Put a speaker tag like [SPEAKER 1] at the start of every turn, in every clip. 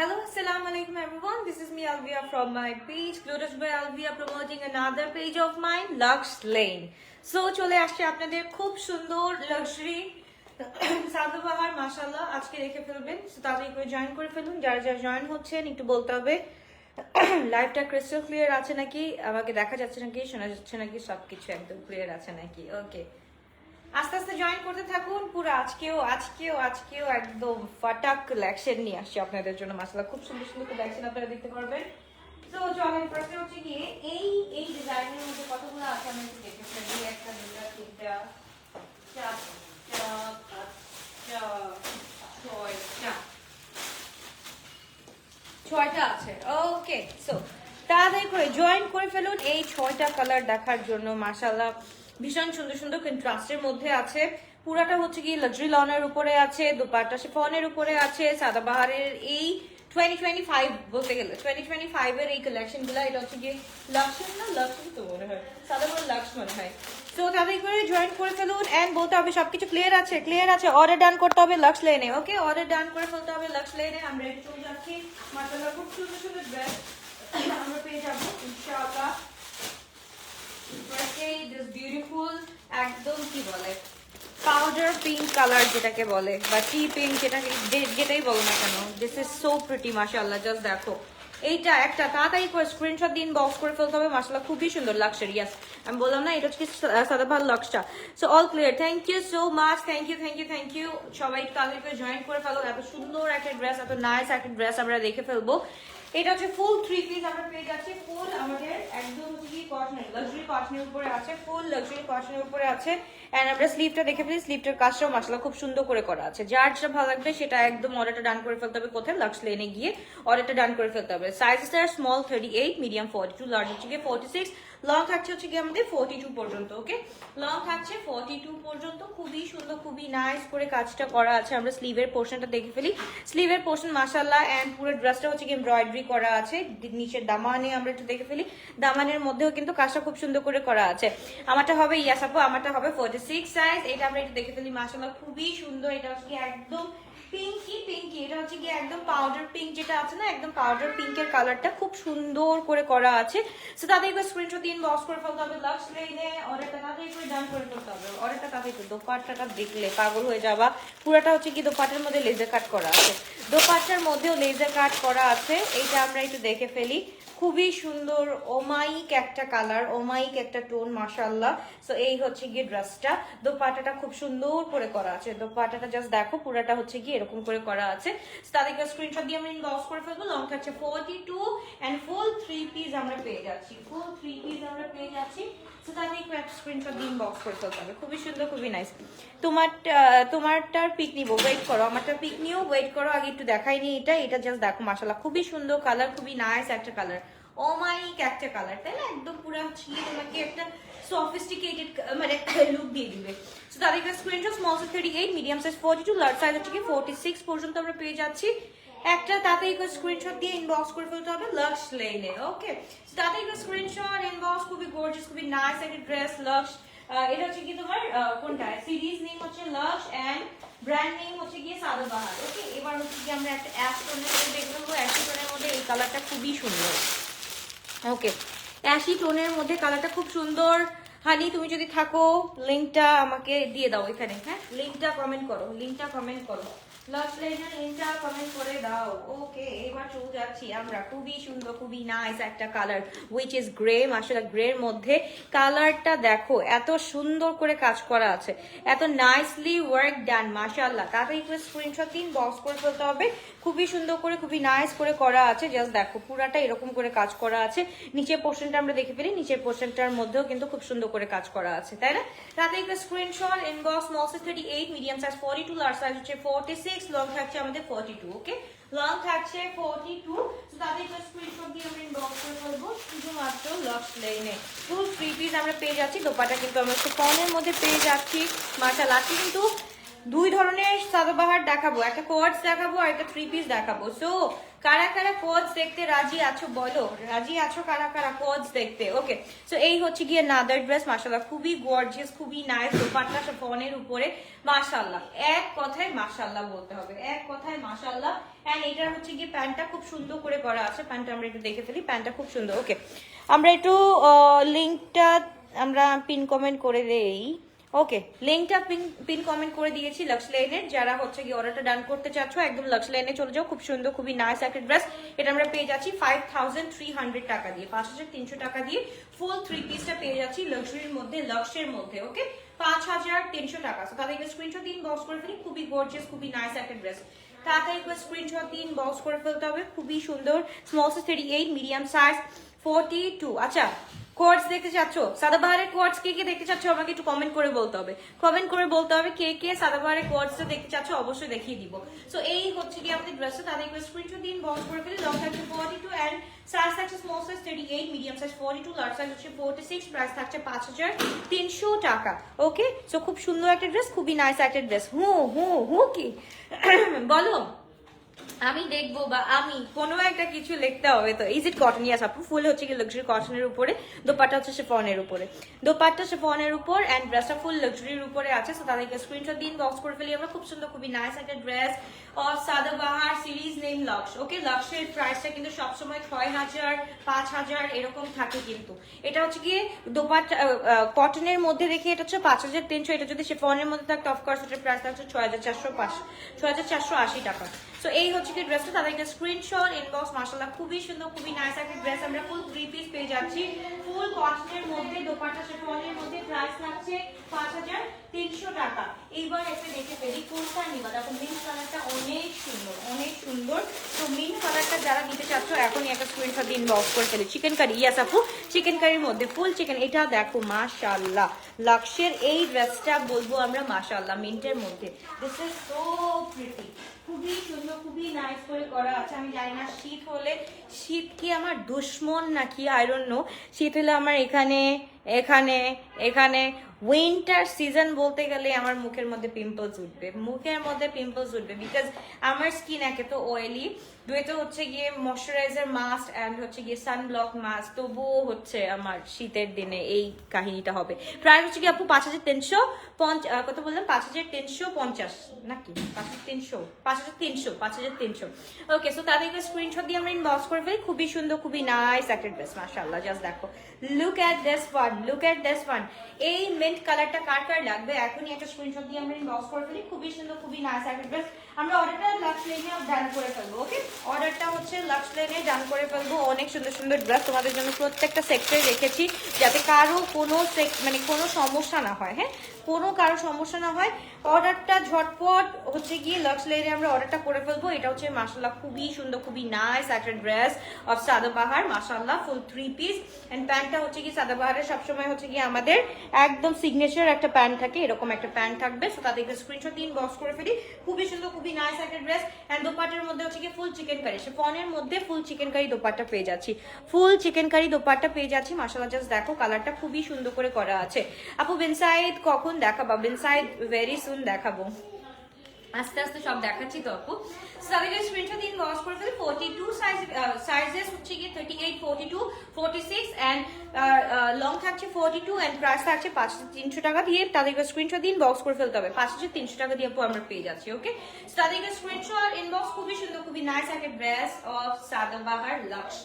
[SPEAKER 1] Hello, assalamu alaikum everyone. This is me Alvia from my page Glorious by Alvia promoting another page of mine Lux Lane. So চলে আসছে আপনাদের খুব সুন্দর luxury Sadabahar মাশাআল্লাহ আজকে দেখে ফেলবেন। সো তাড়াতাড়ি করে জয়েন করে ফেলুন। যারা যারা জয়েন হচ্ছেন একটু বলতে হবে লাইভটা ক্রিস্টাল ক্লিয়ার আছে নাকি, আমাকে দেখা যাচ্ছে নাকি, শোনা যাচ্ছে নাকি, সবকিছু একদম ক্লিয়ার আছে নাকি। ওকে, আস্তে আস্তে জয়েন করতে থাকুন। পুরো আজকেও একদম ফাটাক কালেকশন নিয়ে আসছি আপনাদের জন্য। মাশাআল্লাহ খুব সুন্দর সুন্দর কালেকশন আপনারা দেখতে পারবেন। তো চলেন, প্রশ্ন হচ্ছে কি এই ডিজাইনের মধ্যে কতগুলো আছে আমি একটু দেখে ফেলি। একটা, দুটা, তিনটা, চারটা, পাঁচটা, ছয়টা আছে। ওকে, সো তাড়াতাড়ি করে জয়েন করে ফেলুন এই 6টা কালার দেখার জন্য। মাশাআল্লাহ ভীষণ সুন্দর সুন্দর কন্ট্রাস্টের মধ্যে আছে। পুরাটা হচ্ছে কি লাক্সারি লনের উপরে আছে, দুপাট্টা শিফনের উপরে আছে। সাদাবাহারের এই 2025 বলতে গেলে 2025 এর এই কালেকশন গুলা, এটা হচ্ছে কি লাক্সারি তো মনে হয়, সাদাবাহার লাক্স মনে হয়। তো তাদের করে জয়েন করে ফেলুন এন্ড বলতে হবে সবকিছু ক্লিয়ার আছে, অর্ডার ডান করতে হবে লাক্স লেনে। ওকে, অর্ডার ডান করে ফেলতে হবে লাক্স লেনে। আমরা একটু চলে যাচ্ছি। মাশাআল্লাহ খুব সুন্দর সুন্দর ড্রেস আমরা পেয়ে যাবো ইনশাআল্লাহ। দিস বিউটিফুল একদম কি বলে পাউডার পিঙ্ক কালার যেটাকে বলে, বা টি পিঙ্ক যেটাই বলো না কেন, দিস ইজ সো প্রিটি মাশাআল্লাহ। জাস্ট দেখো এইটা একটা তাড়াতাড়ি করে স্ক্রিনশট দিন, বক্স করে ফেলতে হবে। মাশাআল্লাহ খুবই সুন্দর লাক্সারিয়াস। আমি বললাম না এটা হচ্ছে সাদাবাহার লক্সটা। So all clear, thank you so much, thank you. সবাই একটু তাড়াতাড়ি করে জয়েন করে ফেলো। এত সুন্দর একটা ড্রেস, এত নাইস একটা ড্রেস আমরা দেখে ফেলবো। এটা হচ্ছে ফুল 3 পিস আমরা পেয়ে যাচ্ছি। ফুল আমাদের একদম হচ্ছে কটনের লাক্সারি কটনের উপরে আছে, ফুল লাক্সারি কটনের উপরে আছে। এন্ড আমরা স্লিভটা দেখে ফেলি। স্লিভটার কাজটাও মাশাআল্লাহ খুব সুন্দর করে করা আছে। যার যেটা ভালো লাগবে সেটা একদম অর্ডারটা ডান করে ফেলতে হবে। কোথায়? লাক্স লেনে গিয়ে অর্ডারটা ডান করে ফেলতে হবে। সাইজেস আর স্মল 38, মিডিয়াম 42, লার্জ হচ্ছে গিয়ে 46, লং থাকছে হচ্ছে কি আমাদের 42 পর্যন্ত। ওকে, লং থাকছে 42 পর্যন্ত। খুবই সুন্দর, খুবই নাইস করে কাজটা করা আছে। আমরা স্লিভের পোর্শনটা দেখে ফেলি। স্লিভের পোর্শন মাশাআল্লাহ এন্ড পুরো ড্রেসটা হচ্ছে কি এমব্রয়ডারি করা আছে। নিচের দামানে আমরা একটু দেখে ফেলি। দামানের মধ্যেও কিন্তু কাজটা খুব সুন্দর করে করা আছে। আমারটা হবে ইয়াস আপু, আমারটা হবে 46 সাইজ। এটা আমরা একটু দেখে ফেলি। মাশাআল্লাহ খুবই সুন্দর। এটা হচ্ছে কি একদম পিঙ্কি, এটা হচ্ছে কি একদম পাউডার পিঙ্ক যেটা আছে না, একদম পাউডার পিঙ্কের কালারটা খুব সুন্দর করে করা আছে। সো তাদেরকে স্ক্রিনশট দিন, বক্স করে ফেলতে হবে লাক্স লেনে। অর্ডারটা তাদের করে ডান করে ফেলতে হবে। অর্ডারটা তাদের করে। দোপাট্টাটা দেখলে পাগল হয়ে যাবা। পুরাটা হচ্ছে কি দোপাট্টার মধ্যে লেজার কাট করা আছে, দোপাট্টার মধ্যেও লেজার কাট করা আছে। এইটা আমরা একটু দেখে ফেলি। খুবই সুন্দর ওমাইক একটা কালার, ওমাইক একটা টোন মাশাআল্লাহ। সো এই হচ্ছে গিয়ে ড্রেসটা। দোপাট্টাটা খুব সুন্দর করে করা আছে। দোপাট্টাটা জাস্ট দেখো, পুরাটা হচ্ছে গিয়ে এরকম করে করা আছে। তাদেরকে স্ক্রিনশট দিয়ে আমরা ইনবক্স করে ফেলবো। লং থাকছে 42 এন্ড ফুল 3 পিস আমরা পেয়ে যাচ্ছি। সো তাদেরকে একটা স্ক্রিনশট দিয়ে ইনবক্স করে ফেলতে হবে। খুবই সুন্দর, খুবই নাইস। তোমারটার পিক নিবো, ওয়েট করো। আমারটার পিক নিও, ওয়েট করো। আগে একটু দেখাইনি এটা জাস্ট দেখো মাশাআল্লাহ খুবই সুন্দর কালার, খুবই নাইস একটা কালার, ওমাইক একটা কালার, তাই না? একদম পুরো ছিয়ে তোমাকে একটা সফিস্টিকেটেড মানে লুক দিয়ে দিবে। সো তাদেরকে screenshot small size 38, medium size 42, large size হচ্ছে কি 46 পর্যন্ত আমরা পেয়ে যাচ্ছি। একটা তাতেই স্ক্রিনশট দিয়ে ইনবক্স করে ফেলতে হবে লাক্স লেনে। ওকে, সো তাতেই স্ক্রিনশট ইনবক্স। খুবই গর্জিয়াস, খুবই নাইস একটা ড্রেস লাক্স। এটা হচ্ছে কি তোমার কোনটা সিরিজ নেম হচ্ছে লাক্স এন্ড ব্র্যান্ড নেম হচ্ছে গিয়ে সাদাবাহার। ওকে, এবার হচ্ছে কি আমরা একটা অ্যাশ টোনের মধ্যে দেখে নেবো। অ্যাশ টোনের মধ্যে এই কালারটা খুবই সুন্দর। ওকে, অ্যাশি টোনের মধ্যে কালারটা খুব সুন্দর। হানি তুমি যদি থাকো লিংকটা আমাকে দিয়ে দাও এখানে। হ্যাঁ, লিংকটা কমেন্ট করো। লাস্ট লেনের লিংকটা কমেন্ট করে দাও। ওকে, এবার চলে যাচ্ছি আমরা। খুবই সুন্দর, খুবই নাইস একটা কালার হুইচ ইজ গ্রে। মাশাআল্লাহ গ্রের মধ্যে কালারটা দেখো, এত সুন্দর করে কাজ করা আছে, এত নাইসলি ওয়ার্ক ডান মাশাআল্লাহ। তাড়াতাড়ি করে স্ক্রিনশট দিন, বক্স করে ফেলতে হবে। খুবই সুন্দর করে, খুবই নাইস করে করা আছে। জাস্ট দেখো পুরাটা এরকম করে কাজ করা আছে। নিচের পোর্শনটা আমরা দেখে ফেলি। নিচের পোর্শনটার মধ্যেও কিন্তু খুব সুন্দর করে কাজ করা আছে, তাই না? তাড়াতাড়ি করে screenshot inbox. Small size 38, medium size 42, large size হচ্ছে 46, লং থাকছে আমাদের 42। ওকে, লং থাকছে 42। সো তাড়াতাড়ি করে স্ক্রিনশট দিয়ে আমরা ইনবক্স করে ফেলবো শুধুমাত্র লাক্স লেনে। ফুল 3 পিস আমরা পেয়ে যাচ্ছি। দোপাট্টা কিন্তু আমরা শিফনের মধ্যে পেয়ে যাচ্ছি মাশাআল্লাহ। কিন্তু দুই ধরনের সাদাবাহার দেখাবো, একটা কোয়ার্টস দেখাবো আর একটা 3 পিস দেখাবো। সো কারা কারা কোডস দেখতে রাজি আছো বলো, রাজি আছো কারা কারা কোডস দেখতে? ওকে, সো এই হচ্ছে গিয়ে নাদার ড্রেস, মাশাআল্লাহ খুবই গর্জিয়াস, খুবই নাইস, দোপাট্টা শিফনের উপরে মাশাআল্লাহ, এক কথায় মাশাআল্লাহ বলতে হবে, এক কথায় মাশাআল্লাহ। এন্ড এটার হচ্ছে গিয়ে প্যান্টটা খুব সুন্দর করে করা আছে, প্যান্টটা আমরা একটু দেখে ফেলি, প্যান্টটা খুব সুন্দর। ওকে, আমরা একটু লিংকটা আমরা পিন কমেন্ট করে দেই। ওকে, লিংকটা পিন কমেন্ট করে দিয়েছি লক্স লেনের, যারা হচ্ছে কি অর্ডারটা ডান করতে চাচ্ছ একদম লক্স লেনে চলে যাও, খুব সুন্দর খুবই নাইস একটা ড্রেস। এটা আমরা পেয়ে যাচ্ছি 5300 টাকা দিয়ে, 5300 টাকা দিয়ে ফুল 3 পিসটা পেয়ে যাচ্ছি লাক্সারির মধ্যে, লক্সের মধ্যে। ওকে, 5300 টাকা। সো তাদেরকে স্ক্রিনশট দিন, বক্স করে ফেলি, খুবই গর্জিয়াস খুবই নাইস একটা ড্রেস। তাড়াতাড়ি করে স্ক্রিনশট দিন, বক্স করে ফেলতে হবে, খুবই সুন্দর। Small size 38, medium size 42। আচ্ছা, কোয়ার্টস দেখতে চাচ্ছ, সাদাবাহারের কোয়ার্টস কে কে দেখতে চাচ্ছ আমাকে একটু কমেন্ট করে বলতে হবে, কমেন্ট করে বলতে হবে কে কে সাদাবাহারের কোয়ার্টসটা দেখতে চাচ্ছ, অবশ্যই দেখিয়ে দিব। সো এই হচ্ছে কি আমাদের ড্রেসটা, তাদের একটু স্ক্রিনশট দিন, বক্স করে ফেলি। লং থাকছে 42 এন্ড সাইজ থাকছে small size 38, medium size 42, large size হচ্ছে 46, প্রাইস থাকছে 5300 টাকা। ওকে, সো খুব সুন্দর একটা ড্রেস, খুবই নাইস একটা ড্রেস। হু কি বলো, আমি দেখবো বা আমি কোনো একটা কিছু লিখতে হবে তো। Is it cotton? ইয়াস আপু, ফুল হচ্ছে কি লাক্সারি কটনের উপরে, দোপাট্টা হচ্ছে শিফনের উপরে, দোপাট্টা শিফনের উপর এন্ড ড্রেসটা ফুল লাক্সারির উপরে আছে। সো তাদেরকে স্ক্রিনশট দিন, বক্স করে ফেলি আমরা, খুব সুন্দর খুবই নাইস একটা dress of Sadabahar series name লক্স। ওকে, লক্সের প্রাইসটা কিন্তু সবসময় 6000 5000 এরকম থাকে, কিন্তু এটা হচ্ছে গিয়ে দোপাট্টা কটনের মধ্যে দেখে এটা হচ্ছে 5300, এটা যদি শিফনের মধ্যে থাকতো অফকোর্স এটার প্রাইস থাকছে 6480 টাকা। সো এই হচ্ছে কি ড্রেসটা, তাদেরকে স্ক্রিনশট ইনবক্স। মাশাআল্লাহ খুবই সুন্দর খুবই নাইস একটা ড্রেস, আমরা ফুল 3 পিস পেয়ে যাচ্ছি ফুল কটনের মধ্যে, দোপাট্টা শিফনের মধ্যে, প্রাইস লাগছে 5300 টাকা। এইবার একটা দেখে ফেলি কোনটা নিবা। দেখো মিন্ট কালারটা অনেক সুন্দর, অনেক সুন্দর। তো মিন্ট কালারটা যারা নিতে চাচ্ছ এখনই একটা স্ক্রিনশট দিন, বক্স করে ফেলি। চিকেন কারি, ইয়াস আপু, চিকেন কারির মধ্যে ফুল চিকেন, এটা দেখো মাশাআল্লাহ লাক্সের এই ড্রেসটা বলবো আমরা মাশাআল্লাহ মিন্টের মধ্যে, দিস ইজ সো প্রিটি, খুবই সুন্দর খুবই নাইস করে করা আছে। আমি জানি না শীত হলে, শীত কি আমার দুশ্মন নাকি আই ডোন্ট নো, শীত হলে আমার এখানে এখানে এখানে উইন্টার সিজন বলতে গেলে আমার মুখের মধ্যে পিম্পলস উঠবে, মুখের মধ্যে পিম্পলস উঠবে, বিকজ আমার স্কিন একে তো অয়েলি, দুইটা হচ্ছে গিয়ে ময়শ্চারাইজার মাস্ক অ্যান্ড হচ্ছে গিয়ে সানব্লক মাস্ক, তবুও হচ্ছে আমার শীতের দিনে এই কাহিনীটা হবে। প্রায় হচ্ছে কি আপু 5350, কত বললাম 5350 নাকি 5300। ওকে, সো তাদেরকে স্ক্রিনশট দিয়ে আমরা ইনবক্স করে ফেলি, খুবই সুন্দর খুবই নাইস একটা ড্রেস মাশাআল্লাহ। জাস্ট দেখো, look at this one, look at this one. এই মিন্ট কালারটা কার কার লাগবে এখনই একটা স্ক্রিনশট দিয়ে আমরা ইনবক্স করে ফেলি, খুবই সুন্দর খুবই নাইস একটা ড্রেস। আমরা অর্ডারটা লাক্স লেনে ডান করে ফেলবো। ওকে, অর্ডারটা হচ্ছে লাক্স লেনে ডান করে ফেলবো। অনেক সুন্দর সুন্দর ড্রেস তোমাদের জন্য প্রত্যেকটা সেক্টরে রেখেছি, যাতে কারো কোনো মানে কোনো সমস্যা না হয়। হ্যাঁ, কোনো কারো সমস্যা না হয়, অর্ডারটা ঝটপট হচ্ছে গিয়ে লাক্স লেনে আমরা অর্ডারটা করে ফেলবো। এটা হচ্ছে মাশাআল্লাহ খুবই সুন্দর খুবই নাইস একটা ড্রেস অফ সাদাবাহার, মাশাআল্লাহ ফুল 3 পিস এন্ড প্যান্টটা হচ্ছে কি সাদাবাহারের সবসময় হচ্ছে কি আমাদের একদম সিগনেচার একটা প্যান্ট থাকে, এরকম একটা প্যান্ট থাকবে। সো তাদেরকে স্ক্রিনশট দিন, বক্স করে ফেলি, খুবই সুন্দর খুবই নাইস একটা ড্রেস এন্ড দোপাট্টার মধ্যে হচ্ছে কি ফুল চিকেন কারি, শিফনের মধ্যে ফুল চিকেন কারি দোপাট্টা পেয়ে যাচ্ছি, ফুল চিকেন কারি দোপাট্টা পেয়ে যাচ্ছি মাশাআল্লাহ। জাস্ট দেখো কালারটা খুবই সুন্দর করে করা আছে। আপু বিনসাইড কখন দেখাবো? বিনসাইড ভেরি সুন দেখাবো, আস্তে আস্তে সব দেখাচ্ছি তো আপু। তাদেরকে স্ক্রিনশট দিন, বক্স করে ফেলি। 42 সাইজেস হচ্ছে কি 38, 42, 46 এন্ড লং থাকছে 42 এন্ড প্রাইস থাকছে 5300 টাকা দিয়ে। তাদেরকে স্ক্রিনশট দিন, বক্স করে ফেলতে হবে, 5300 টাকা দিয়ে আপু আমরা পেয়ে যাচ্ছি। ওকে, তাদেরকে স্ক্রিনশট ইনবক্স, খুবই সুন্দর খুবই নাইস একটা ড্রেস অফ সাদাবাহার লাক্স।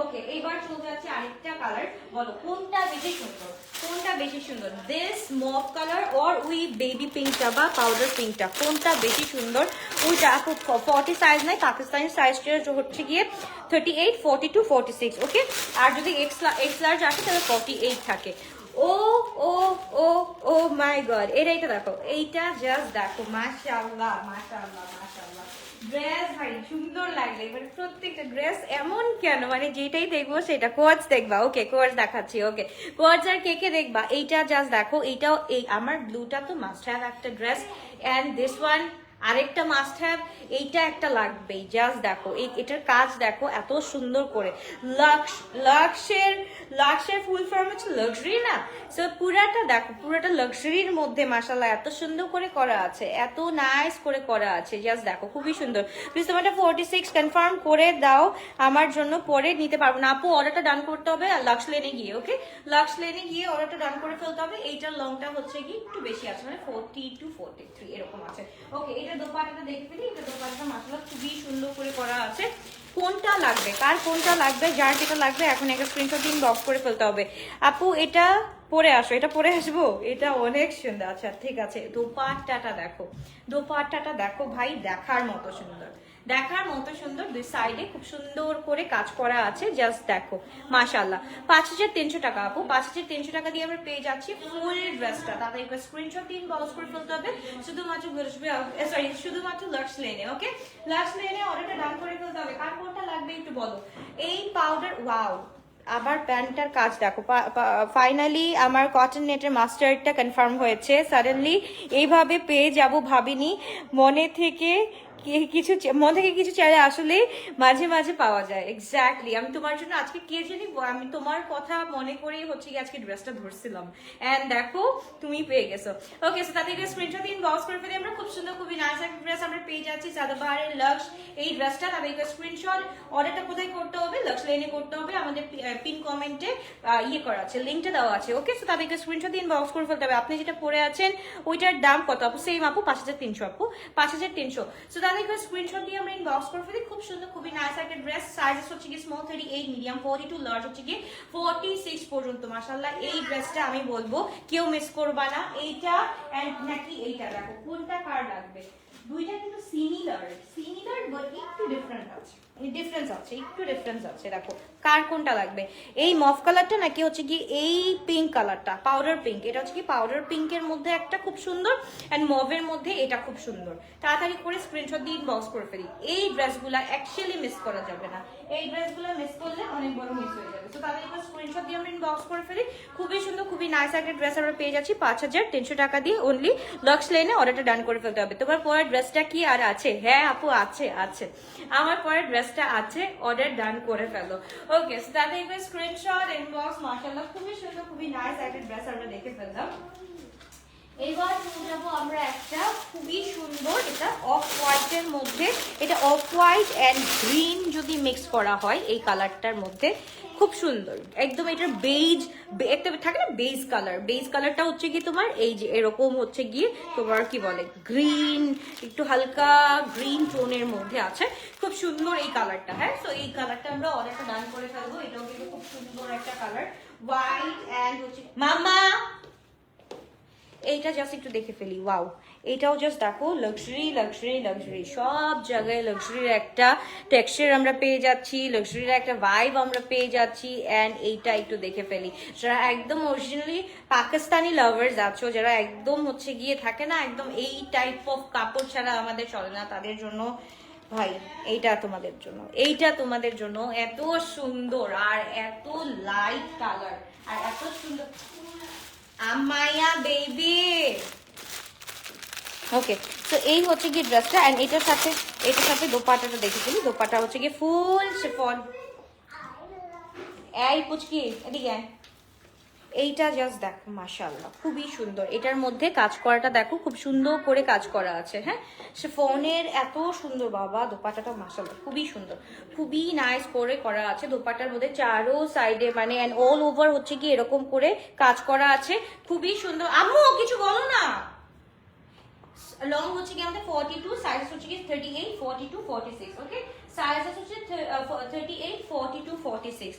[SPEAKER 1] ওকে, এবার চলে যাচ্ছে আরেকটা কালার, বলো কোনটা বেশি সুন্দর, কোনটা বেশি সুন্দর, দিস মভ কালার অর উই বেবি পিঙ্কটা বা পাউডার পিঙ্কটা, কোনটা বেশি সুন্দর? ওইটা আপু 40 সাইজ নাই, পাকিস্তানি সাইজটা হচ্ছে গিয়ে 38, 42, 46। ওকে, আর যদি এক্স লার্জ আসে তাহলে 48 থাকে। ও ও ও ও মাই গড, এইটা দেখো, এইটা জাস্ট দেখো মাশাআল্লাহ মাশাআল্লাহ মাশাআল্লাহ। ড্রেস ভাই সুন্দর লাগলে, মানে প্রত্যেকটা ড্রেস এমন কেন, মানে যেটাই দেখবো সেটা কোয়ার্টস দেখবা। ওকে, কোয়ার্টস দেখাচ্ছি। ওকে, কোয়ার্টস আর কে কে দেখবা, এইটা জাস্ট দেখো, এইটাও এই আমার ব্লুটা তো মাস্ট হ্যাভ একটা ড্রেস এন্ড দিস ওয়ান আরেকটা মাস্ট হ্যাভ, এইটা একটা লাগবেই। জাস্ট দেখো এটার কাজ দেখো এত সুন্দর করে। লাক্সের ফুল ফর্ম হচ্ছে লাক্সারি না, সো পুরাটা দেখো, পুরাটা লাক্সারির মধ্যে মাশাআল্লাহ এত সুন্দর করে করা আছে, এত নাইস করে করা আছে। জাস্ট দেখো খুবই সুন্দর। প্লিজ তোমারটা 46 কনফার্ম করে দাও আমার জন্য, পরে নিতে পারবো না আপু। অর্ডারটা ডান করতে হবে লাক্স লেনে গিয়ে, ওকে? লাক্স লেনে গিয়ে অর্ডারটা ডান করে ফেলতে হবে। এইটার লংটা হচ্ছে কি একটু বেশি আছে, মানে 40 to 43 এরকম আছে। ওকে, এটা দোপাট্টাটা দেখে ফেলি। এটা দোপাট্টাটা মাশাআল্লাহ খুবই সুন্দর করে করা আছে। কোনটা লাগবে, কার কোনটা লাগবে, যার যেটা লাগবে এখন একটা স্ক্রিনশট দিন, বক্স করে ফেলতে হবে। আপু এটা পরে আসো, এটা পরে আসবো, এটা অনেক সুন্দর। আচ্ছা ঠিক আছে, দোপাট্টাটা দেখো, দোপাট্টাটা দেখো ভাই, দেখার মতো সুন্দর, দেখার মতো সুন্দর। দুই সাইডে খুব সুন্দর করে কাজ করা আছে। জাস্ট দেখো মাশাআল্লাহ। 5300 টাকা আপু, 5300 টাকা দিয়ে আমরা পেয়ে যাচ্ছি ফুল ড্রেসটা। তাদের একটা স্ক্রিনশট দিন, বক্স করে ফেলতে হবে শুধুমাত্র শুধুমাত্র লাক্স লেনে। ওকে, লাক্স লেনে অর্ডারটা ডান করে ফেলতে হবে। কার কোনটা লাগবে একটু বলো। এই পাউডার, ওয়াও, আবার প্যান্টটার কাজ দেখো। ফাইনালি আমার কটন নেটের মাস্টারটা কনফার্ম হয়েছে। সাডেনলি এইভাবে পেয়ে যাব ভাবিনি। মনে থেকে কিছু মন থেকে কিছু চাইলে আসলে মাঝে মাঝে পাওয়া যায়। এক্স্যাক্টলি, আমি তোমার জন্য আজকে কে জানি, আমি তোমার কথা মনে করেই হচ্ছে কি আজকে ড্রেসটা ধরছিলাম, এন্ড দেখো তুমি পেয়ে গেছো। ওকে, সো তাতে স্ক্রিনশট দিন, বক্স করে ফেলে। আমরা খুব সুন্দর, খুবই নাইস একটা ড্রেস আমরা পেয়ে যাচ্ছি সাদাবাহারের লাক্স এই ড্রেসটা। তাদের স্ক্রিনশট, অর্ডারটা কোথায় করতে হবে, লাক্স লেনে করতে হবে। আমাদের পিন কমেন্টে ইয়ে করা আছে, লিঙ্কটা দেওয়া আছে। ওকে, সো তাদেরকে স্ক্রিনশট দিন, বক্স করে ফেলতে হবে। আপনি যেটা পরে আছেন ওইটার দাম কত আপু? সেম আপু, 5300 আপু, 5300। সো তাদেরকে স্ক্রিনশট দিয়ে আমরা ইনবক্স করে ফেলি। খুব সুন্দর, খুবই নাইস একটা ড্রেস। সাইজ হচ্ছে কি স্মল 38, মিডিয়াম 42, লার্জ হচ্ছে কি 46 পর্যন্ত। মাশাআল্লাহ, এই ড্রেসটা আমি বলবো কেউ মিস করবা না। এইটা এন্ড নাকি এইটা, দেখো কোনটা কার লাগবে। দুইটা কিন্তু সিমিলার বাট একটু ডিফারেন্ট আছে, ডিফারেন্স আছে, একটু ডিফারেন্স আছে। দেখো কার কোনটা লাগবে। এই মফ কালারটা নাকি হচ্ছে কি এই পিঙ্ক কালারটা, পাউডার পিঙ্ক। এটা হচ্ছে কি পাউডার পিঙ্কের মধ্যে একটা খুব সুন্দর, এন্ড মভের মধ্যে এটা খুব সুন্দর। তাড়াতাড়ি করে স্ক্রিনশট দিয়ে ইনবক্স করে ফেলি। এই ড্রেসগুলো অ্যাকচুয়ালি মিস করা যাবে না, এই ড্রেসগুলো মিস করলে অনেক বড় মিস হয়ে যাবে। তো তাড়াতাড়ি করে স্ক্রিনশট দিয়ে আমরা ইনবক্স করে ফেলি। খুবই সুন্দর, খুবই নাইস একটা ড্রেস আমরা পেয়ে যাচ্ছি 5300 টাকা দিয়ে অনলি। লাক্স লেনে অর্ডারটা ডান করে ফেলতে হবে। তোমার পরের ড্রেসটা কি আর আছে? হ্যাঁ আপু আছে, আছে, আমার পরের ড্রেসটা আছে, অর্ডার ডান করে ফেলো। ওকে, সো তাহলে এবার স্ক্রিনশট, ইনবক্স। মাশাআল্লাহ খুবই সুন্দর, খুবই নাইস একটা ড্রেস আমরা দেখে ফেললাম। এবার নিয়ে যাবো আমরা একটা খুবই সুন্দর, এটা অফ হোয়াইটের মধ্যে। এটা অফ হোয়াইট এন্ড গ্রিন যদি মিক্স করা হয় এই কালারটার মধ্যে, খুব সুন্দর একদম। এটার বেজ একটা থাকে না, বেজ কালার, বেজ কালারটা হচ্ছে কি তোমার এই যে এরকম হচ্ছে গিয়ে তোমার কি বলে গ্রিন, একটু হালকা গ্রিন টোনের মধ্যে আছে। খুব সুন্দর এই কালারটা। হ্যাঁ, তো এই কালারটা আমরা অর্ডারটা ডান করে ফেলবো। এটাও কিন্তু খুব সুন্দর একটা কালার, হোয়াইট এন্ড হচ্ছে মামা। এইটা জাস্ট একটু দেখে ফেলি। ওয়াও, এটাও জাস্ট দেখো, লাক্সারি লাক্সারি লাক্সারি, সব জায়গায় লাক্সারির একটা টেক্সচার আমরা পেয়ে যাচ্ছি, লাক্সারির একটা ভাইব আমরা পেয়ে যাচ্ছি। অ্যান্ড এইটা একটু দেখে ফেলি। যারা একদম অরিজিনালি পাকিস্তানি লাভার্স আছো, যারা একদম হচ্ছে গিয়ে থাকে না, একদম এই টাইপ অফ কাপড় ছাড়া আমাদের চলে না, তাদের জন্য ভাই এইটা তোমাদের জন্য, এইটা তোমাদের জন্য। এত সুন্দর আর এত লাইট কালার আর এত সুন্দর আমায়া বেবি। ওকে, তো এই হচ্ছে কি ড্রেসটা। এন্ড এটার সাথে দোপাট্টাটা দেখে ফেলি। দোপাট্টা হচ্ছে কি ফুল শিফন। এই পুচকি এদিকে, এইটা জাস্ট দেখো মাশাআল্লাহ খুবই সুন্দর। এটার মধ্যে কাজ করাটা দেখো, খুব সুন্দর করে কাজ করা আছে। হ্যাঁ, শিফনের এত সুন্দর বাবা দোপাট্টাটা মাশাআল্লাহ খুবই সুন্দর, খুবই নাইস করে করা আছে। দোপাট্টার মধ্যে চারো সাইডে মানে এন্ড অল ওভার হচ্ছে কি এরকম করে কাজ করা আছে, খুবই সুন্দর। আম্মু কিছু বলো না। লং হচ্ছে কি আমাদের 42, সাইজ হচ্ছে কি 38, 42, 46। ওকে, সাইজ হচ্ছে 38, 42, 46,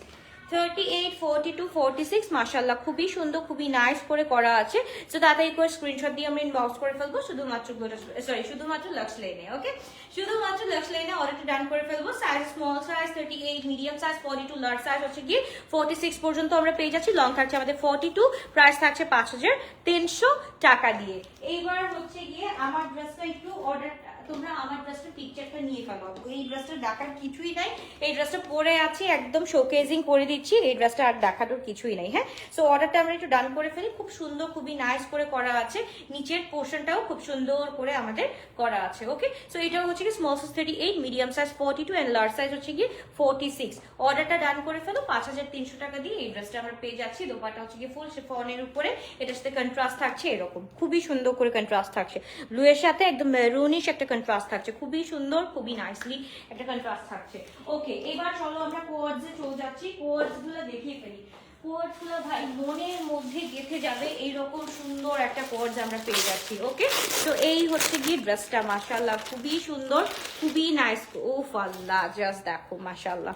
[SPEAKER 1] 38, 42, 46। মাশাআল্লাহ খুবই সুন্দর, খুবই নাইস করে করা আছে। সো তাড়াতাড়ি করে স্ক্রিনশট দিয়ে আমরা ইনবক্স করে ফেলবো শুধুমাত্র লাক্স লেনে। ওকে, শুধুমাত্র লাক্স লেনে অর্ডারটা ডান করে ফেলবো। Size small size 38, medium size 42, large size হচ্ছে কি 46 পর্যন্ত আমরা পেয়ে যাচ্ছি। লং থাকছে আমাদের 42, প্রাইস থাকছে 5300 টাকা দিয়ে। এইবার হচ্ছে গিয়ে আমার ড্রেসটা একটু অর্ডার তোমরা আমার ড্রেসটা পিকচারটা নিয়ে ফেলো। এই ড্রেসটা দেখার কিছুই নাই, এই ড্রেসটা পরে আছি একদম শোকেজিং করে দিচ্ছি, এই ড্রেসটা আর দেখানোর কিছুই নাই। হ্যাঁ, সো অর্ডারটা আমরা একটু ডান করে ফেলি। খুব সুন্দর, খুবই নাইস করে করা আছে, নিচের পোর্শনটাও খুব সুন্দর করে আমাদের করা আছে। ওকে, সো এটা হচ্ছে কি small size 38, medium size 42 and large size হচ্ছে কি 46। অর্ডারটা ডান করে ফেলো। 5300 টাকা দিয়ে এই ড্রেসটা আমরা পেয়ে যাচ্ছি। দোপাট্টা হচ্ছে কি ফুল শিফনের উপরে, এটার সাথে কন্ট্রাস্ট থাকছে এরকম, খুবই সুন্দর করে কন্ট্রাস্ট থাকছে। ব্লু এর সাথে একদম মেরুনিশ একটা কন্ট্রাস্ট থাকছে, খুবই সুন্দর, খুবই নাইসলি একটা কন্ট্রাস্ট থাকছে। ওকে, এবার চলো আমরা কোয়ার্ডসে চলে যাচ্ছি। কোয়ার্ডস গুলো দেখিয়ে ফেলি। কোয়ার্ডস গুলো ভাই মনের মধ্যে গেঁথে যাবে, এইরকম সুন্দর একটা কোয়ার্ডস আমরা পেয়ে যাচ্ছি। ওকে, তো এই হচ্ছে গিয়ে ড্রেসটা, মাশাআল্লাহ খুবই সুন্দর, খুবই নাইস। ওফ আল্লাহ, জাস্ট দেখো মাশাআল্লাহ।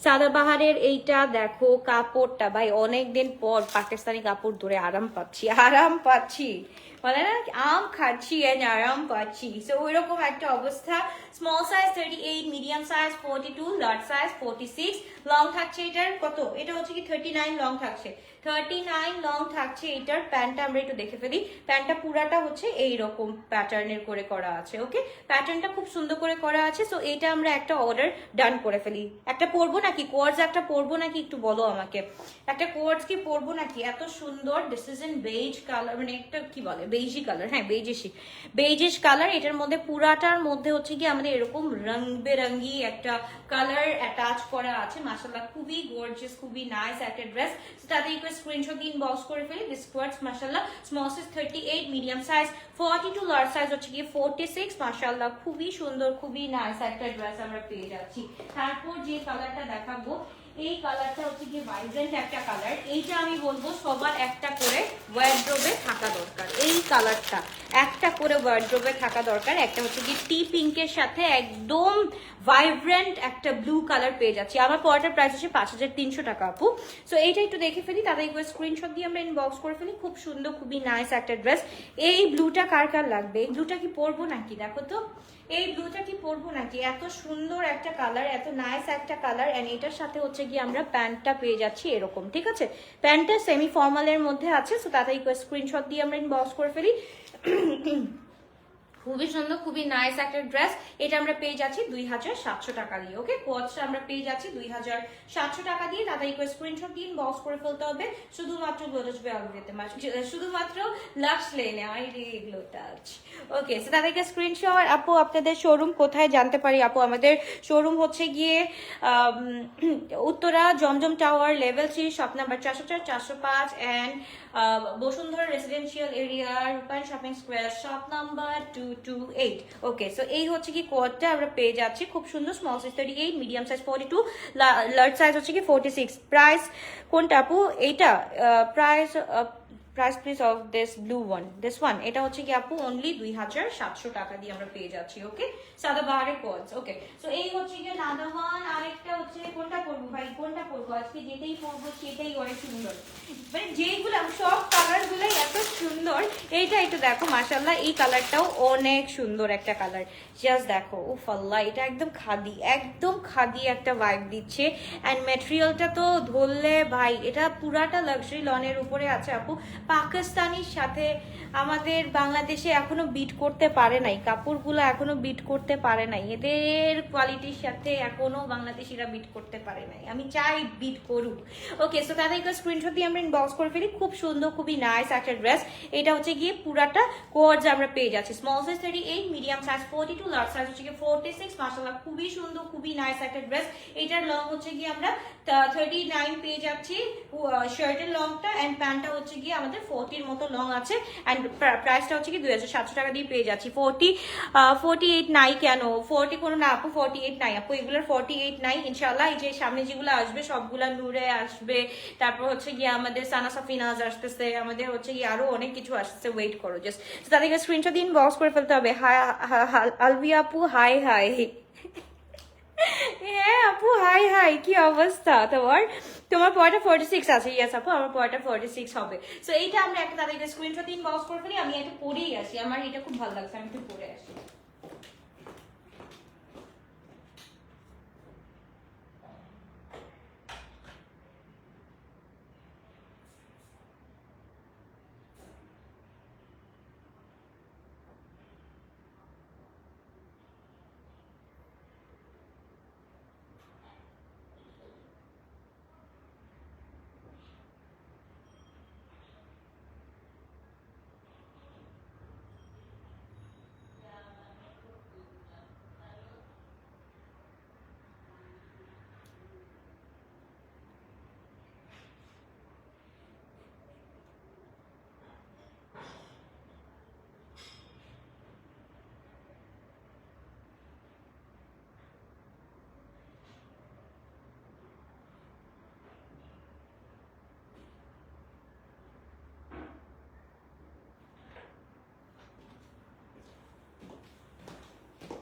[SPEAKER 1] সাদাবাহারের এইটা দেখো কাপড়টা, ভাই অনেকদিন পর পাকিস্তানি কাপড় ধরে আরাম পাচ্ছি, আরাম পাচ্ছি, বলে না আম খাচ্ছি এন্ড আরাম পাচ্ছি। সো ওইরকম একটা অবস্থা। Small size 38, medium size 42, large size 46। Long থাকছে এটার কত, এটা হচ্ছে কি 39 লং থাকছে, 39 লং থাকছে এটার। প্যান্টটা আমরা একটু দেখে ফেলি। প্যান্টটা পুরাটা হচ্ছে এইরকম প্যাটার্নের করে করা আছে। ওকে, প্যাটার্নটা খুব সুন্দর করে করা আছে। সো এটা আমরা একটা অর্ডার ডান করে ফেলি। একটা পরবো নাকি কোয়ার্ডস, একটা পরবো নাকি একটু বলো আমাকে, একটা কোয়ার্ডস কি পরবো নাকি? এত সুন্দর, this is in beige colour, মানে একটা কি বলে বেইজি কালার, হ্যাঁ বেইজিশ কালার। এটার মধ্যে পুরাটার মধ্যে হচ্ছে কি আমাদের এরকম রং বেরঙ্গি একটা কালার অ্যাটাচ করা আছে। মাশাআল্লাহ খুবই গর্জিয়াস, খুবই নাইস একটা ড্রেস। তাতে একটু স্ক্রিনশট দিন, বক্স করে ফেলি। দিস কোয়ার্ডস মাশাআল্লাহ small size 38, medium size 42, large size হচ্ছে কি 46। মাশাআল্লাহ খুবই সুন্দর, খুবই নাইস একটা ড্রেস আমরা পেয়ে যাচ্ছি। তারপর যে কালারটা দেখাবো, এই কালারটা হচ্ছে কি ভাইব্রেন্ট একটা কালার। এইটা আমি বলবো সবার একটা করে ওয়ার্ড্রোবে থাকা দরকার। এই কালারটা একটা করে ওয়ার্ড্রোবে থাকা দরকার। একটা হচ্ছে কি টি পিঙ্কের সাথে একদম ভাইব্রেন্ট একটা ব্লু কালার পেয়ে যাচ্ছি। আমার পড়াটার প্রাইস হচ্ছে 5300 টাকা আপু। সো এইটা একটু দেখে ফেলি, তাদের স্ক্রিনশট দিয়ে আমরা ইনবক্স করে ফেলি। খুব সুন্দর, খুবই নাইস একটা ড্রেস। এই ব্লুটা কার কার লাগবে? এই ব্লুটা কি পরবো নাকি? দেখো তো এই ব্লুটা কি পরবো নাকি? এত সুন্দর একটা কালার, এত নাইস একটা কালার। এন্ড এটার সাথে হচ্ছে গিয়ে আমরা প্যান্টটা পেয়ে যাচ্ছি এরকম, ঠিক আছে? প্যান্টটা সেমি ফর্মালের মধ্যে আছে। সো তাড়াতাড়ি স্ক্রিনশট দিয়ে আমরা ইনবক্স করে ফেলি। খুবই সুন্দর, খুবই নাইস একটা ড্রেস। এটা আমরা পেয়ে যাচ্ছি 2700 টাকা দিয়ে। ওকে, কোয়ার্ডসটা আমরা পেয়ে যাচ্ছি 2700 টাকা দিয়ে। তাড়াতাড়ি স্ক্রিনশট দিয়ে ইনবক্স করে ফেলতে হবে শুধুমাত্র গ্লোটাস বেলভেটে, শুধুমাত্র লাক্স লেনে। আই রে গ্লো টাচ। ওকে, সো তাদেরকে স্ক্রিনশট। আপু আপনাদের শোরুম কোথায় জানতে পারি? আপু আমাদের শোরুম হচ্ছে গিয়ে Uttara Zamzam tower level 3 shop number 404, 405 and Bashundhara residential area Rupayan shopping square shop number 228। Okay, so এই হচ্ছে কি কোয়ার্ডটা আমরা পেয়ে যাচ্ছি। খুব সুন্দর, small size 38, medium size 42, large size হচ্ছে কি 46। প্রাইস কোনটা আপু? এইটা price please of this blue one, this one. এটা হচ্ছে কি আপু অনলি 2700 টাকা দিয়ে আমরা পেয়ে যাচ্ছি। ওকে, সাদাবাহারের কোয়ার্ডস। ওকে, সো এই হচ্ছে কি নাদাওয়ান। আরেকটা হচ্ছে কোনটা পরবো ভাই, কোনটা পরবো? আজকে যেটাই পরবো সেটাই অনেক সুন্দর, মানে যেইগুলো সব কালার গুলাই এত সুন্দর। এইটা একটু দেখো মাশাআল্লাহ, এই কালারটাও অনেক সুন্দর একটা কালার। জাস্ট দেখো, উফ আল্লাহ, এটা একদম খাদি, একদম খাদি একটা ভাইব দিচ্ছে। অ্যান্ড ম্যাটেরিয়ালটা তো ধরলে ভাই, এটা পুরাটা লাক্সারি লনের উপরে আছে আপু। পাকিস্তানির সাথে আমাদের বাংলাদেশে এখনো বিট করতে পারে নাই, কাপড়গুলো এখনো বিট করতে পারে নাই। এদের কোয়ালিটির সাথে এখনো বাংলাদেশিরা বিট করতে পারে নাই। আমি চাই বিট করুক। ওকে, সো তাদেরকে স্ক্রিনশট দিয়ে আমরা ইনবক্স করে ফেলি। খুব সুন্দর, খুবই নাইস একটা ড্রেস। এটা হচ্ছে গিয়ে পুরাটা কোয়ার্ডস আমরা পেয়ে যাচ্ছি। Small size 38, medium size 42, large size হচ্ছে গিয়ে 46। মাশাআল্লাহ খুবই সুন্দর, খুবই নাইস একটা ড্রেস। এটার লং হচ্ছে গিয়ে আমরা 39 পেয়ে যাচ্ছি শার্টের লংটা, এন্ড প্যান্টটা হচ্ছে গিয়ে আমাদের 40 মতো লং আছে। এন্ড প্রাইসটা হচ্ছে কি 2700 টাকা দিয়ে পেয়ে যাচ্ছি। 48 নাই কেন? 40 কোনো না আপু, 48 নাই আপু, এগুলোর 48 নাই ইনশাআল্লাহ। এই যে সামনে যেগুলো আসবে সবগুলা নূরে আসবে, তারপর হচ্ছে গিয়ে আমাদের সানা সাফিনাজ আসতেছে, আমাদের হচ্ছে গিয়ে আরো অনেক কিছু আসতেছে। ওয়েট করো জাস্ট, তাদেরকে স্ক্রিনশট দিন, বক্স করে ফেলতে হবে। হাই আলভিয়া আপু, হাই হাই। হ্যাঁ আপু, হাই হাই, কি অবস্থা তোমার? তোমার পয়টা 46 আছে? ইয়েস আপু, আমার পয়টা 46 হবে। সো এইটা আমরা একটা তাদেরকে স্ক্রিনশট দিন, বক্স করে ফেলি। আমি এটা পরেই আসি, আমার এটা খুব ভালো লাগছে, আমি একটু পরে আসি।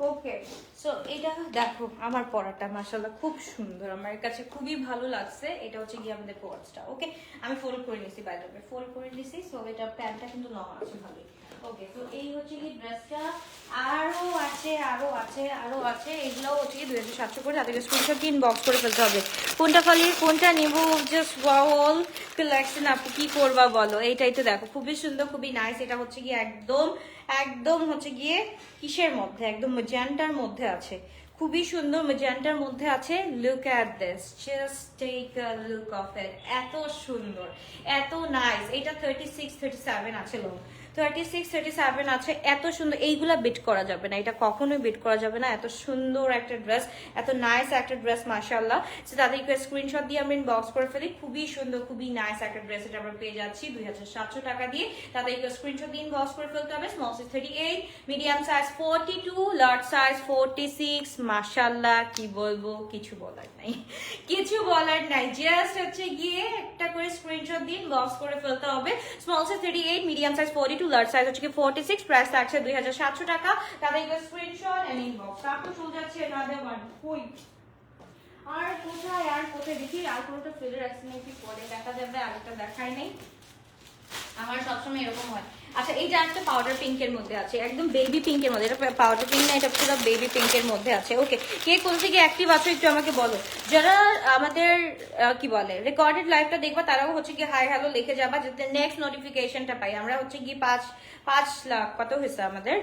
[SPEAKER 1] ওকে, সো এটা দেখো আমার পরাটা মাশাআল্লাহ খুব সুন্দর, আমার কাছে খুবই ভালো লাগছে। এটা হচ্ছে গিয়ে আমাদের কোয়ার্সটা। ওকে, আমি ফোল্ড করে নিছি, বাই দ্য ওয়ে ফোল্ড করে নিছি। সো এটা প্যান্টটা কিন্তু লং আছে ভালোই। ওকে, তো এই হচ্ছে কি ড্রেসটা। আরো আছে আরো আছে আরো আছে, এগুলো হচ্ছে কি 2700 করে, তাদেরকে স্ক্রিনশট দিয়ে ইনবক্স করে ফেলতে হবে। কোনটা খালি কোনটা নিব, জাস্ট ওয়াও কালেকশন। আপু কি করবা বলো, এইটাই তো দেখো খুবই সুন্দর খুবই নাইস। এটা হচ্ছে গিয়ে একদম একদম হচ্ছে গিয়ে কিসের মধ্যে, একদম ম্যাজেন্টার মধ্যে আছে, খুবই সুন্দর ম্যাজেন্টার মধ্যে আছে। Look at this, just take a look of it, এত সুন্দর এত নাইস। এটা 36-37 আছে লং, 36-37 আছে, এত সুন্দর। এইগুলা বিট করা যাবে না, এটা কখনোই বিট করা যাবে না। এত সুন্দর একটা ড্রেস, এত নাইস একটা ড্রেস মাশাআল্লাহ। সো তাদেরকে স্ক্রিনশট দিয়ে আমি ইনবক্স করে ফেলি। খুবই সুন্দর খুবই নাইস একটা ড্রেস, এটা আমরা পেয়ে যাচ্ছি 2700 টাকা দিয়ে। তাদেরকে স্ক্রিনশট দিয়ে ইনবক্স করে ফেলতে হবে। Small size 38, medium size 42, large size 46। মাশাআল্লাহ, কি বলবো, কিছু বলার নাই, কিছু বলার নাই। জাস্ট হচ্ছে গিয়ে একটা করে স্ক্রিনশট দিয়ে ইনবক্স করে ফেলতে হবে। Small size 38, medium size 42, large size হচ্ছে কি 46, প্রাইস থাকছে 2700 টাকা। তাদেরকে স্ক্রিনশট এন্ড ইনবক্স। তারপর চলে যাচ্ছে another one। কই আর কোথায় দেখি, আর কোনটা ফেলে রাখছি নাকি, পরে দেখা যাবে। আরেকটা দেখাই নাই, আমার সবসময় এরকম হয়। আচ্ছা, এই যে একটা পাউডার পিঙ্কের মধ্যে আছে, একদম বেবি পিঙ্কের মধ্যে। এটা পাউডার পিঙ্ক না, এটা পুরো বেবি পিঙ্কের মধ্যে আছে। ওকে, কে কোন থেকে অ্যাক্টিভ আছো একটু আমাকে বলো। যারা আমাদের কি বলে রেকর্ডেড লাইভটা দেখবা, তারাও হচ্ছে কি হাই হ্যালো লিখে যাবা, যাতে নেক্সট নোটিফিকেশনটা পাই। আমরা হচ্ছে কি 5 লাখ কত হয়েছে আমাদের,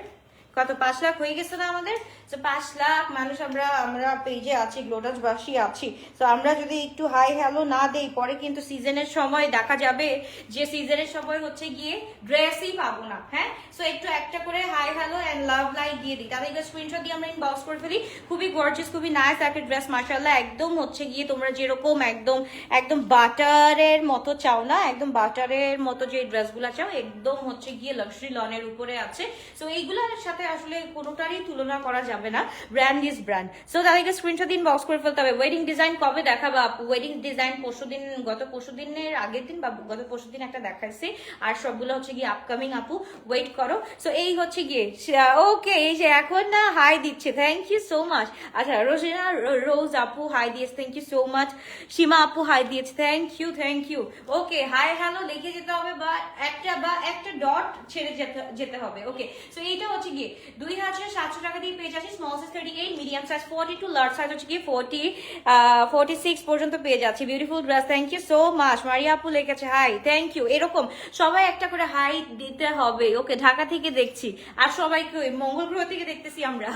[SPEAKER 1] কত 5 লাখ হয়ে গেছে না আমাদের। তো 5 লাখ মানুষ আমরা পেজে আছি, গ্লোটাসবাসী আছি। তো আমরা যদি একটু হাই হ্যালো না দেই, পরে কিন্তু সিজনের সময় দেখা যাবে যে সিজনের সময় হচ্ছে গিয়ে ড্রেসই পাবো না। হ্যাঁ, সো একটু একটা করে hi hello and love like দিয়ে দিই, তাদেরকে স্ক্রিনশট দিয়ে আমরা ইনবক্স করে ফেলি। খুবই গর্জিয়াস খুবই নাইস একটা ড্রেস মাশাআল্লাহ। একদম হচ্ছে গিয়ে তোমরা যেরকম একদম একদম বাটারের মতো চাও না, একদম বাটারের মতো যে ড্রেসগুলো চাও, একদম হচ্ছে গিয়ে লাক্সারি লনের উপরে আছে। সো এইগুলোর সাথে আসলে কোনোটারই তুলনা করা যাবে না, ব্র্যান্ড ইজ ব্র্যান্ড। সো তাদেরকে স্ক্রিনশট দিন বক্স করে ফেলতে হবে। ওয়েডিং ডিজাইন কবে দেখাবো আপু? ওয়েডিং ডিজাইন পরশুদিন, গত পরশুদিনের আগের দিন বা গত পরশুদিন একটা দেখাইছি, আর সবগুলো হচ্ছে গিয়ে আপকামিং আপু, ওয়েট করো। সো এই হচ্ছে গিয়ে ওকে, এই যে এখন না হাই দিচ্ছে, থ্যাংক ইউ সো মাচ। আচ্ছা, রোজিনা রোজ আপু হাই দিয়েছে, thank you so much. Seema আপু হাই দিয়েছে, thank you. Okay, hi hello লিখে যেতে হবে, বা একটা ডট ছেড়ে যেতে হবে। ওকে, সো এইটা হচ্ছে গিয়ে 2700 টাকা দিয়ে পেয়ে যাচ্ছি। Small size 38, medium size 42, large size হচ্ছে গিয়ে 46 পর্যন্ত পেয়ে যাচ্ছি। Beautiful dress, thank you so much. Maria আপু লিখেছে হাই, থ্যাংক ইউ। এরকম সবাই একটা করে হাই দিতে হবে। ওকে, ঢাকা থেকে দেখছি, আর সবাইকে মঙ্গল গ্রহ থেকে দেখতেছি আমরা,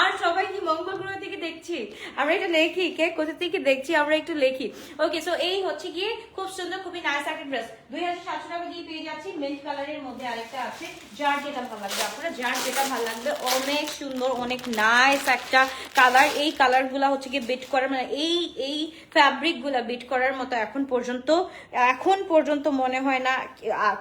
[SPEAKER 1] আর সবাই কি মঙ্গল গ্রহ থেকে দেখছি আমরা, এটা লেখি কে কোথা থেকে দেখছি আমরা একটু লেখি। ওকে, সো এই হচ্ছে গিয়ে খুব সুন্দর খুবই নাইস একটা ড্রেস 2700 টাকা দিয়ে পেয়ে যাচ্ছি। মিল্ক কালারের মধ্যে আরেকটা আছে, যার যেটা ভালো লাগবে আপনারা, যার যেটা ভালো লাগবে। অনেক সুন্দর অনেক নাইস একটা কালার। এই কালার গুলা হচ্ছে গিয়ে বিট করার, মানে এই ফ্যাব্রিক গুলা বিট করার মতো এখন পর্যন্ত মনে হয় না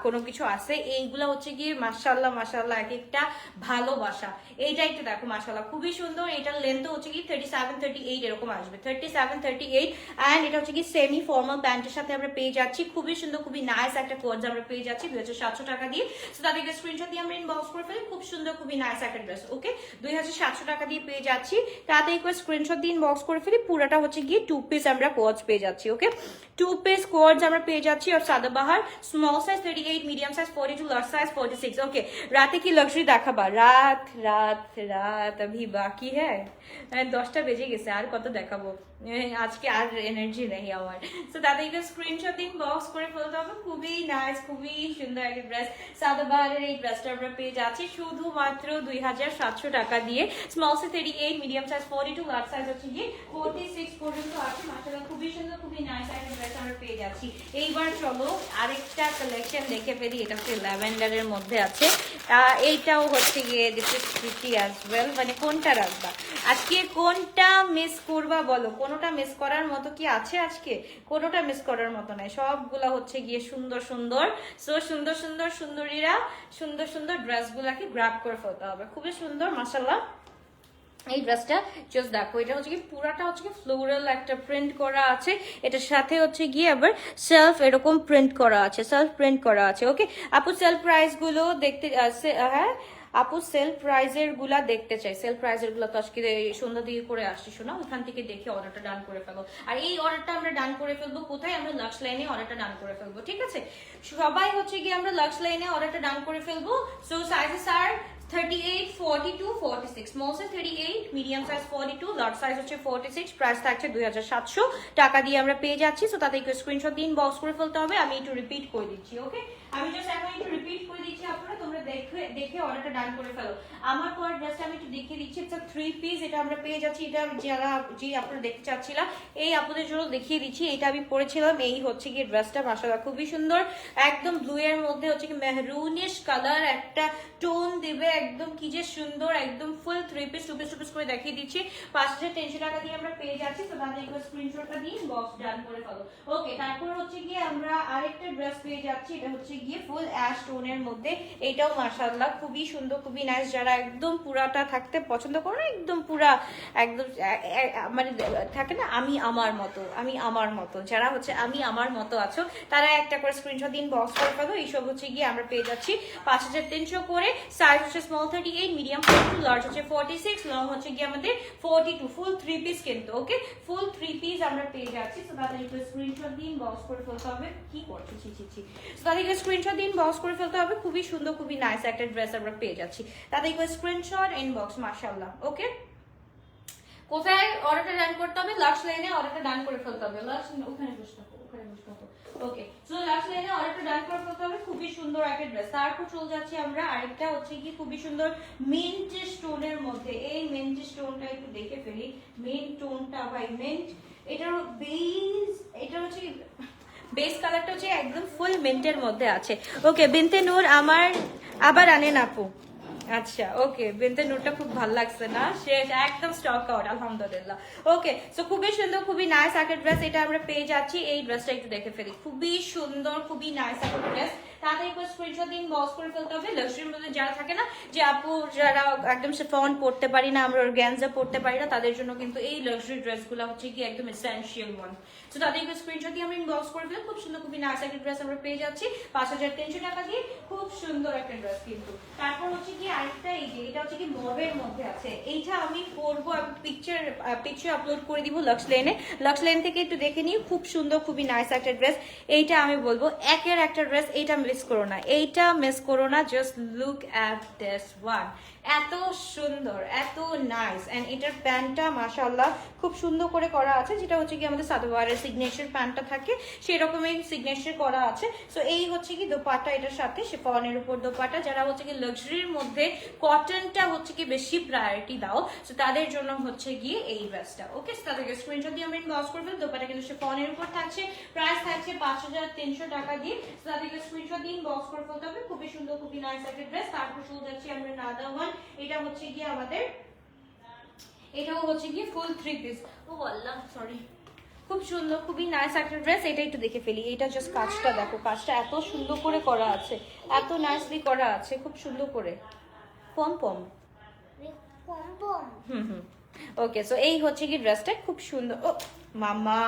[SPEAKER 1] কোনো কিছু আছে। এইগুলা হচ্ছে গিয়ে মাশাআল্লাহ এক একটা ভালোবাসা। এইটা একটু দেখো মাশাআল্লাহ খুবই সুন্দর। এটার লেন্থ হচ্ছে কি 37-38 এরকম আসবে, 37-38। এন্ড এটা হচ্ছে কি সেমি ফর্মাল প্যান্টের সাথে আমরা পেয়ে যাচ্ছি। খুবই সুন্দর খুবই নাইস একটা কোয়ার্স আমরা পেয়ে যাচ্ছি 2700 টাকা দিয়ে। সো তাদেরকে স্ক্রিনশট দিয়ে আমরা ইনবক্স করে ফেলি। খুব সুন্দর খুবই নাইস একটা ড্রেস। ওকে, 2700 টাকা দিয়ে পেয়ে যাচ্ছি। তাদেরকে স্ক্রিনশট দিয়ে ইনবক্স করে ফেলি। পুরোটা হচ্ছে গিয়ে 2 পিস আমরা কোয়ার্স পেয়ে যাচ্ছি। ওকে, 2 পিস কোয়ার্স আমরা পেয়ে যাচ্ছি। আর Sadabahar small size 38, medium size 42, large size 46। Okay, রাতে কি লাক্সারি দেখাবা? রাত अभी बाकी है, 10টা বেজে গেছে, আর কত দেখাবো, আজকে আর এনার্জি নেই আমার। সো তাদেরকে স্ক্রিনশট দিন বক্স করে ফেলতে হবে। খুবই নাইস খুবই সুন্দর একটা ড্রেস। সাদাবাহারের এই ড্রেসটা আমরা পেয়ে যাচ্ছি শুধুমাত্র 2700 টাকা দিয়ে। Small size 38, medium size 42, large size হচ্ছে গিয়ে 46 পর্যন্ত আছে। মাশাআল্লাহ খুবই সুন্দর খুবই নাইস একটা ড্রেস আমরা পেয়ে যাচ্ছি। এইবার চলো আরেকটা কালেকশন দেখে ফেলি। এটা হচ্ছে ল্যাভেন্ডারের মধ্যে আছে। এইটাও হচ্ছে গিয়ে this is pretty as well. মানে কোনটা রাখবা আজকে, কোনটা মিস করবা বলো? কোনোটা মিস করার মতো কি আছে আজকে? কোনোটা মিস করার মতো নাই, সবগুলা হচ্ছে গিয়ে সুন্দর সুন্দর। সো সুন্দরীরা সুন্দর ড্রেসগুলাকে গ্র্যাব করে ফেলতে হবে। খুবই সুন্দর মাশাআল্লাহ এই ড্রেসটা। জাস্ট দেখো, এটা হচ্ছে কি পুরাটা হচ্ছে কি ফ্লোরাল একটা প্রিন্ট করা আছে। এটার সাথে হচ্ছে গিয়ে আবার সেলফ এরকম প্রিন্ট করা আছে, সেলফ প্রিন্ট করা আছে। ওকে আপু, সেলফ প্রাইস গুলো দেখতে হ্যাঁ আপু সেল প্রাইজের গুলা দেখতে চাই। সেল প্রাইজের গুলা তো আজকে সন্ধ্যা দিকে করে আসছি, শোনা ওখান থেকে দেখে অর্ডারটা ডান করে ফেলো। আর এই অর্ডারটা আমরা ডান করে ফেলবো কোথায়? আমরা লাক্স লাইনে অর্ডারটা ডান করে ফেলবো, ঠিক আছে? সবাই হচ্ছে গিয়ে আমরা লাক্স লাইনে অর্ডারটা ডান করে ফেলবো। সো সাইজেস আর 38, 42, 46, small size 38, medium size 42, large size হচ্ছে 46, প্রাইস থাকছে 2700 টাকা দিয়ে আমরা পেয়ে যাচ্ছি। সো তাতে একটু স্ক্রিনশট দিন, বক্স করে ফেলতে হবে। আমি একটু রিপিট করে দিচ্ছি, ওকে? আমি জাস্ট এখন একটু রিপিট করে দিচ্ছি, আপনারা তোমরা দেখে অর্ডারটা ডান করে ফেলো। আমার পর ড্রেসটা আমি একটু দেখিয়ে দিচ্ছি। ইটস আ 3 পিস, এটা আমরা পেয়ে যাচ্ছি। এটা যারা আপনারা দেখতে চাচ্ছিলাম এই আপনাদের জন্য দেখিয়ে দিচ্ছি। এটা আমি পরেছিলাম, এই হচ্ছে কি ড্রেসটা, মাশাআল্লাহ খুবই সুন্দর। একদম ব্লু এর মধ্যে হচ্ছে কি মেহরুনিশ কালার একটা টোন দিবে, একদম কি যে সুন্দর, একদম ফুল 3 পিস 2 পিস করে দেখিয়ে দিচ্ছি। 5300 টাকা দিয়ে আমরা পেয়ে যাচ্ছি। তো তাহলে একটু স্ক্রিনশটটা দিয়ে বক্স ডান করে ফেলো, ওকে? তারপর হচ্ছে গিয়ে আমরা আরেকটা ড্রেস পেয়ে যাচ্ছি। এটা হচ্ছে গিয়ে ফুল অ্যাশ টোনের মধ্যে, এটাও মাশাআল্লাহ খুবই সুন্দর, খুবই নাইস। যারা একদম পুরাটা থাকতে পছন্দ করো, একদম পুরা একদম মানে থাকে না আমি আমার মতো, যারা হচ্ছে আমি আমার মতো আছো, তারা একটা করে স্ক্রিনশট দিন, বক্স করে ফেলো। এইসব হচ্ছে গিয়ে আমরা পেয়ে যাচ্ছি 5300 করে। সাইজ হচ্ছে স্মল 38, মিডিয়াম 42, লার্জ হচ্ছে 46, লং হচ্ছে গিয়ে আমাদের 42, ফুল 3 পিস কিন্তু, ওকে? ফুল 3 পিস আমরা পেয়ে যাচ্ছি। তো তাদের একটু স্ক্রিনশট দিন, বক্স করে ফেলতে হবে। কি করছো ছি। তো তাদের একটু স্ক্রিনশট দিন, বক্স করে ফেলতে হবে। খুবই সুন্দর, খুবই নাইস একটা ড্রেস আমরা পেয়ে যাচ্ছি। তাদের একটু স্ক্রিনশট ইনবক্স, মাশাআল্লাহ, ওকে? কোথায় অর্ডারটা ডান করতে হবে? লাক্স লাইনে অর্ডারটা ডান করে ফেলতে হবে। লাক্স ওখানে বসে থাকো, ওকে? সো লাক্স লাইনে অর্ডারটা ডান করে ফেলতে হবে। খুবই সুন্দর একটা ড্রেস। তারপর চলে যাচ্ছি আমরা আরেকটা হচ্ছে কি খুবই সুন্দর মিন্ট স্টোনের মধ্যে। এই মিন্ট স্টোনটা একটু দেখে ফেলি, মিন্ট টোনটা ভাই, মিন্ট এটার বেস, এটা হচ্ছে বেস কালারটা হচ্ছে একদম ফুল মিন্টের মধ্যে আছে, ওকে? বিনতে নূর আমার আবার আনেন আপু, আচ্ছা ওকে? বিনতে নূরটা খুব ভালো লাগছে না, সে একদম স্টক আউট, আলহামদুলিল্লাহ, ওকে? সো খুবই সুন্দর, খুবই নাইস একটা ড্রেস, এটা আমরা পেয়ে যাচ্ছি। এই ড্রেসটা একটু দেখে ফেলি, খুবই সুন্দর, খুবই নাইস একটা ড্রেস। তাদের একটু স্ক্রিনশট দিন, বক্স করে ফেলতে হবে। লাক্সারির মধ্যে যারা থাকে না যে আপু যারা একদম শিফন পড়তে পারি না, আমরা অর্গানজা পড়তে পারি না, তাদের জন্য কিন্তু এই লাক্সারি ড্রেসগুলো হচ্ছে কি একদম এসেনশিয়াল ওয়ান। সো তাদের একটু স্ক্রিনশট দিয়ে আমরা ইনবক্স করে ফেলি। খুব সুন্দর, খুবই নাইস একটা ড্রেস আমরা পেয়ে যাচ্ছি 5300 টাকা দিয়ে। খুব সুন্দর একটা ড্রেস কিন্তু। তারপর হচ্ছে কি আরেকটা, এই যে এটা হচ্ছে কি মবের মধ্যে আছে, এইটা আমি পরবো, আমি পিকচার আপলোড করে দিব লাক্স লাইন থেকে একটু দেখে নিই। খুব সুন্দর, খুবই নাইস একটা ড্রেস। এইটা আমি বলবো একের একটা ড্রেস, এইটা মিস করো না, just look at this one. এত সুন্দর, এত নাইস। এন্ড এটার প্যান্টটা মাশাআল্লাহ খুব সুন্দর করে করা আছে, যেটা হচ্ছে কি আমাদের সাদওয়ারের সিগনেচার প্যান্টটা থাকে সেরকমই সিগনেচার করা আছে। সো এই হচ্ছে কি দোপাট্টা, এটার সাথে শিফনের উপর দোপাট্টা। যারা হচ্ছে কি লাক্সারির মধ্যে কটনটা হচ্ছে কি বেশি প্রায়োরিটি দাও, সো তাদের জন্য হচ্ছে গিয়ে এই ড্রেসটা, ওকে? তাদেরকে স্ক্রিনশট দিয়ে আমরা ইনবক্স করবো। দোপাট্টা কিন্তু শিফনের উপর থাকছে, প্রাইস থাকছে 5300 টাকা দিয়ে। তাদেরকে স্ক্রিনশট দিয়ে ইনবক্স করে ফেলতে হবে। খুবই সুন্দর, খুবই নাইস একটা ড্রেস। তারপর চলে যাচ্ছি আমরা নাদা ওয়ান। এটা হচ্ছে গিয়ে আমাদের, এটাও হচ্ছে গিয়ে ফুল 3 পিস। ও আল্লাহ, সরি। খুব সুন্দর, খুবই নাইস একটা ড্রেস। এটা একটু দেখে ফেলি, এটা জাস্ট কাজটা দেখো, কাজটা এত সুন্দর করে করা আছে, এত নাইসলি করা আছে, খুব সুন্দর করে পম ওকে? সো এই হচ্ছে কি ড্রেসটা, খুব সুন্দর। ও মামা,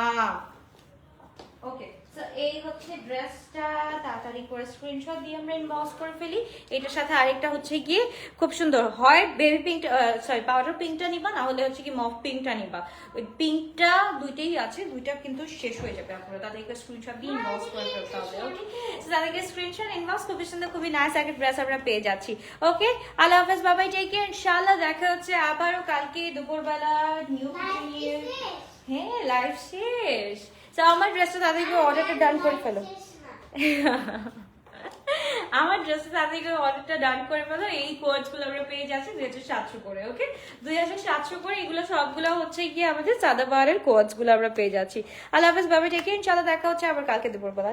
[SPEAKER 1] ওকে? সো এই হচ্ছে ড্রেসটা, তাড়াতাড়ি করে স্ক্রিনশট দিয়ে আমরা ইনবক্স করে ফেলি। এটার সাথে আরেকটা হচ্ছে গিয়ে খুব সুন্দর, হয় বেবি পিঙ্ক, সরি পাউডার পিঙ্কটা নিবা, না হলে হচ্ছে কি মফ পিঙ্কটা নিবা। ওই পিঙ্কটা দুইটাই আছে, দুইটা কিন্তু শেষ হয়ে যাবে। আপনারা তাদেরকে স্ক্রিনশট দিয়ে ইনবক্স করে ফেলতে হবে, ওকে? সো তাদেরকে স্ক্রিনশট ইনবক্স, খুবই সুন্দর, খুবই নাইস একটা ড্রেস আমরা পেয়ে যাচ্ছি, ওকে? আল্লাহ হাফেজ, বাবাই, টেক কেয়ার। ইনশাআল্লাহ দেখা হচ্ছে আবারও কালকে দুপুরবেলা নিউ নিয়ে। হ্যাঁ, লাইভ শেষ। আমার ড্রেসটা তাদেরকে অর্ডারটা ডান করে ফেলো। আমার ড্রেসটা তাদেরকে অর্ডারটা ডান করে ফেলো। এই কোয়ার্ডস গুলো আমরা পেয়ে যাচ্ছি 2700 করে, ওকে? 2700 করে। এগুলো সবগুলো হচ্ছে গিয়ে আমাদের সাদাবাহারের কোয়ার্ডস গুলো আমরা পেয়ে যাচ্ছি। আল্লাহ হাফেজ, বাবা, টেক কেয়ার। ইনশাআল্লাহ দেখা হচ্ছে আবার কালকে দুপুরবেলা।